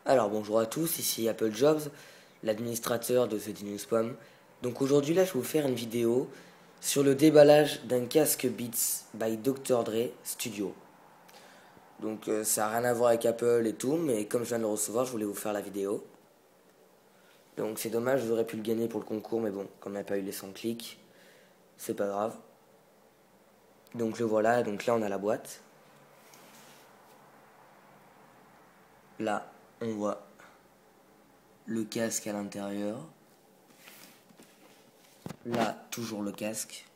Alors bonjour à tous, ici Apple Jobs, l'administrateur de The News.com. Donc aujourd'hui là je vais vous faire une vidéo sur le déballage d'un casque Beats by Dr. Dre Studio. Donc ça n'a rien à voir avec Apple et tout, mais comme je viens de le recevoir, je voulais vous faire la vidéo. Donc c'est dommage, j'aurais pu le gagner pour le concours, mais bon, comme on n'a pas eu les 100 clics, c'est pas grave. Donc le voilà, donc là on a la boîte. Là on voit le casque à l'intérieur. Là, toujours le casque.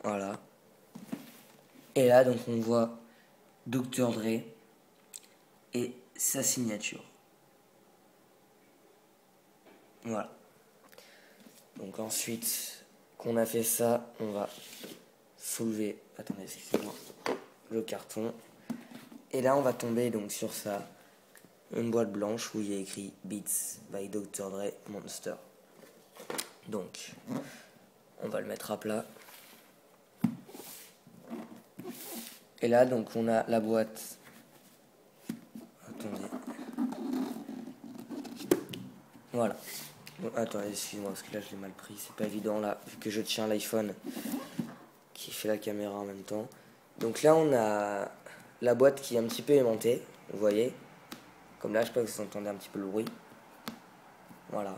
Voilà. Et là, donc, on voit Dr. Dre et sa signature. Voilà. Donc, ensuite qu'on a fait ça, on va soulever, attendez, excusez-moi, le carton. Et là, on va tomber donc sur ça, une boîte blanche où il y a écrit Beats by Dr. Dre Monster. Donc, on va le mettre à plat. Et là, donc, on a la boîte. Attendez. Voilà. Bon, attendez, excusez-moi, parce que là, je l'ai mal pris. C'est pas évident, là, vu que je tiens l'iPhone qui fait la caméra en même temps. Donc là, on a la boîte qui est un petit peu aimantée, vous voyez. Comme là, je sais pas si vous entendez un petit peu le bruit. Voilà.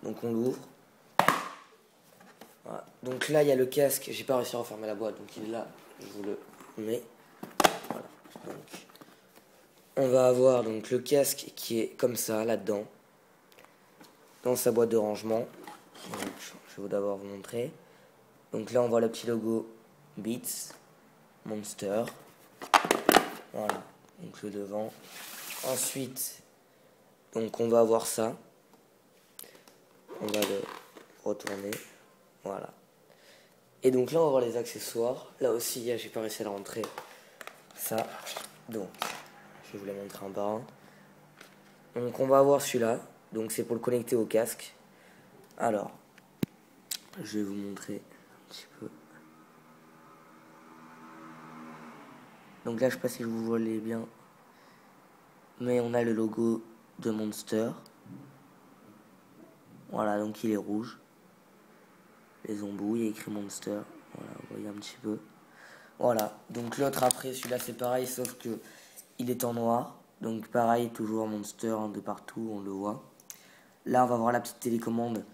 Donc on l'ouvre. Voilà. Donc là, il y a le casque. J'ai pas réussi à refermer la boîte, donc il est là. Je vous le mets. Voilà. Donc, on va avoir donc le casque qui est comme ça, là-dedans, dans sa boîte de rangement. Donc, je vais d'abord vous montrer. Donc là, on voit le petit logo Beats Monster. Voilà. Donc le devant. Ensuite, donc on va avoir ça. On va le retourner. Voilà. Et donc là, on va voir les accessoires. Là aussi, j'ai pas réussi à la rentrer. Ça. Donc, je vais vous les montrer un par un. Donc, on va avoir celui-là. Donc, c'est pour le connecter au casque. Alors, je vais vous montrer un petit peu. Donc là, je sais pas si vous voyez bien. Mais on a le logo de Monster. Voilà, donc il est rouge. Les embouts, il y a écrit Monster. Voilà, vous voyez un petit peu. Voilà, donc l'autre après, celui-là c'est pareil, sauf que il est en noir. Donc pareil, toujours Monster hein, de partout, on le voit. Là, on va voir la petite télécommande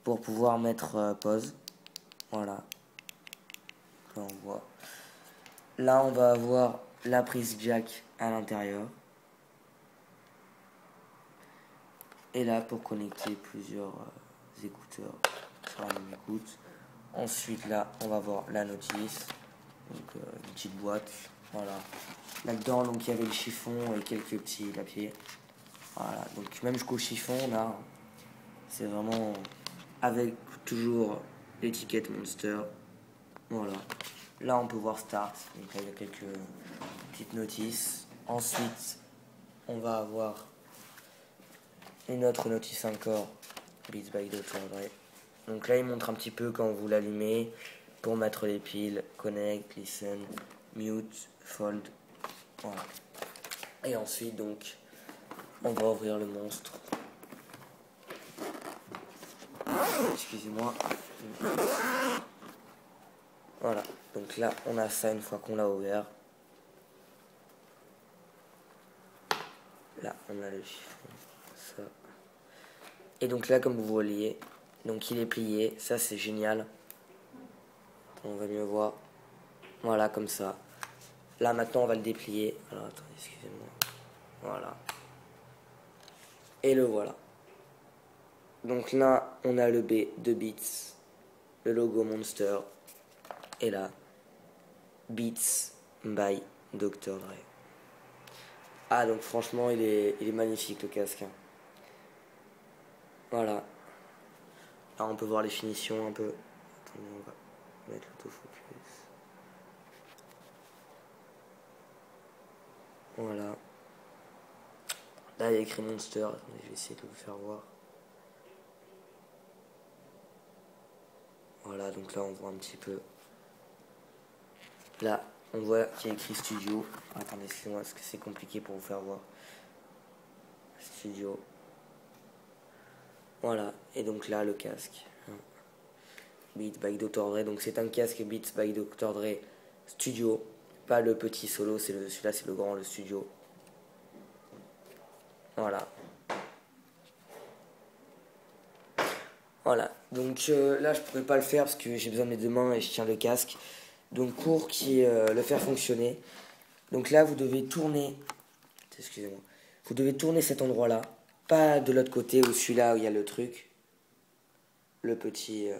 pour pouvoir mettre pause. Voilà. Là, on voit. Là, on va avoir la prise jack à l'intérieur. Et là, pour connecter plusieurs écouteurs sur la même écoute. Ensuite, là, on va voir la notice. Donc, une petite boîte. Voilà. Là-dedans, donc, il y avait le chiffon et quelques petits papiers. Voilà. Donc, même jusqu'au chiffon, là, c'est vraiment avec toujours l'étiquette Monster. Voilà. Là, on peut voir Start. Donc, là, il y a quelques petites notices. Ensuite, on va avoir une autre notice encore. Beats by Dr. Dre. Donc là, il montre un petit peu quand vous l'allumez pour mettre les piles, connect, listen, mute, fold. Voilà. Et ensuite, donc, on va ouvrir le monstre. Excusez-moi. Voilà. Donc là, on a ça une fois qu'on l'a ouvert. Là, on a le chiffon. Ça. Et donc là, comme vous voyez, donc il est plié. Ça, c'est génial. On va mieux voir. Voilà, comme ça. Là, maintenant, on va le déplier. Alors, attendez, excusez-moi. Voilà. Et le voilà. Donc là, on a le B de Beats, le logo Monster. Et là, Beats by Dr. Dre. Ah, donc franchement, il est magnifique, le casque. Voilà. Là, on peut voir les finitions un peu. Attendez, on va mettre l'autofocus. Voilà. Là, il y a écrit Monster. Attendez, je vais essayer de vous faire voir. Voilà, donc là, on voit un petit peu. Là, on voit qu'il y a écrit studio. Attendez, excusez-moi, parce que c'est compliqué pour vous faire voir. Studio. Voilà, et donc là, le casque. Beats by Dr. Dre. Donc c'est un casque Beats by Dr. Dre Studio. Pas le petit solo, celui-là, c'est le grand, le studio. Voilà. Voilà, donc là je pourrais pas le faire parce que j'ai besoin de mes deux mains et je tiens le casque. Donc pour le faire fonctionner, donc là vous devez tourner, excusez-moi, vous devez tourner cet endroit-là, pas de l'autre côté ou celui-là où il y a le truc, le petit,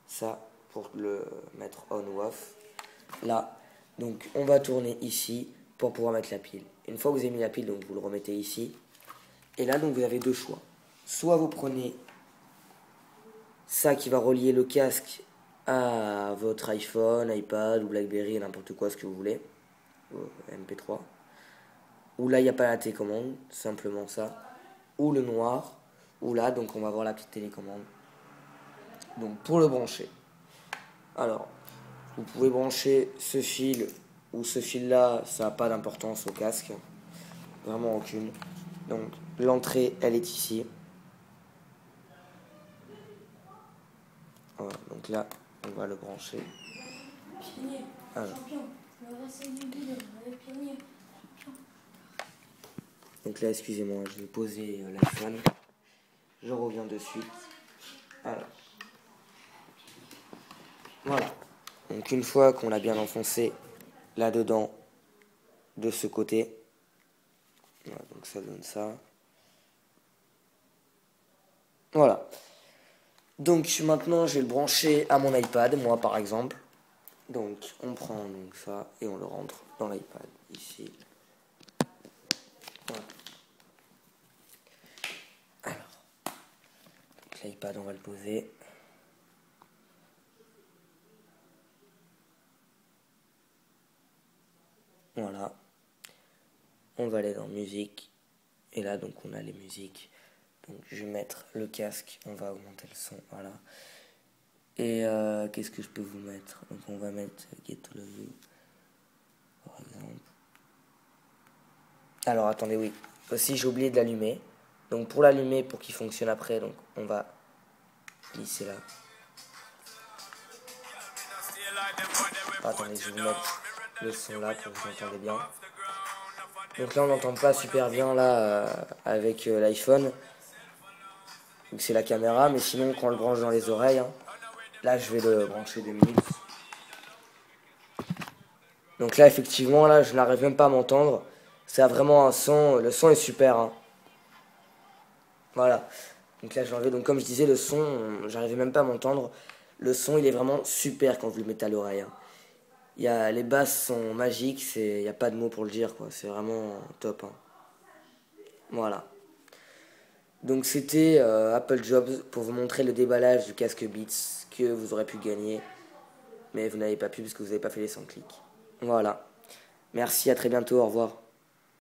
ça pour le mettre on ou off. Là, donc on va tourner ici pour pouvoir mettre la pile. Une fois que vous avez mis la pile, donc vous le remettez ici. Et là donc vous avez deux choix. Soit vous prenez ça qui va relier le casque à votre iPhone, iPad ou BlackBerry, n'importe quoi, ce que vous voulez, MP3. Ou là, il n'y a pas la télécommande, simplement ça. Ou le noir, ou là, donc on va voir la petite télécommande. Donc pour le brancher, alors, vous pouvez brancher ce fil ou ce fil-là, ça n'a pas d'importance au casque, vraiment aucune. Donc l'entrée, elle est ici. Voilà, donc là, on va le brancher. Pionnier, champion. Le reste du bidon, le pionnier, champion. Donc là, excusez-moi, je vais poser l'iPhone. Je reviens de suite. Alors. Voilà. Donc une fois qu'on l'a bien enfoncé là-dedans, de ce côté. Voilà, donc ça donne ça. Voilà. Donc maintenant je vais le brancher à mon iPad, moi par exemple. Donc on prend donc ça et on le rentre dans l'iPad ici. Voilà. Alors, l'iPad on va le poser. Voilà. On va aller dans musique. Et là donc on a les musiques. Donc je vais mettre le casque, on va augmenter le son, voilà. Et qu'est-ce que je peux vous mettre? Donc on va mettre Get to Love You, par exemple. Alors attendez, oui. Aussi j'ai oublié de l'allumer. Donc pour l'allumer, pour qu'il fonctionne après, donc on va glisser là. Attendez, je vais vous mettre le son là pour que vous entendez bien. Donc là on n'entend pas super bien là avec l'iPhone. Donc c'est la caméra, mais sinon quand on le branche dans les oreilles, hein, là je vais le brancher 2 minutes. Donc là effectivement là je n'arrive même pas à m'entendre. Ça a vraiment un son, le son est super. Hein. Voilà. Donc là j'ai enlevé, donc comme je disais le son, j'arrivais même pas à m'entendre. Le son il est vraiment super quand vous le mettez à l'oreille. Hein. Les basses sont magiques, il n'y a pas de mots pour le dire quoi. C'est vraiment top. Hein. Voilà. Donc c'était Apple Jobs pour vous montrer le déballage du casque Beats que vous aurez pu gagner. Mais vous n'avez pas pu parce que vous n'avez pas fait les 100 clics. Voilà. Merci, à très bientôt, au revoir.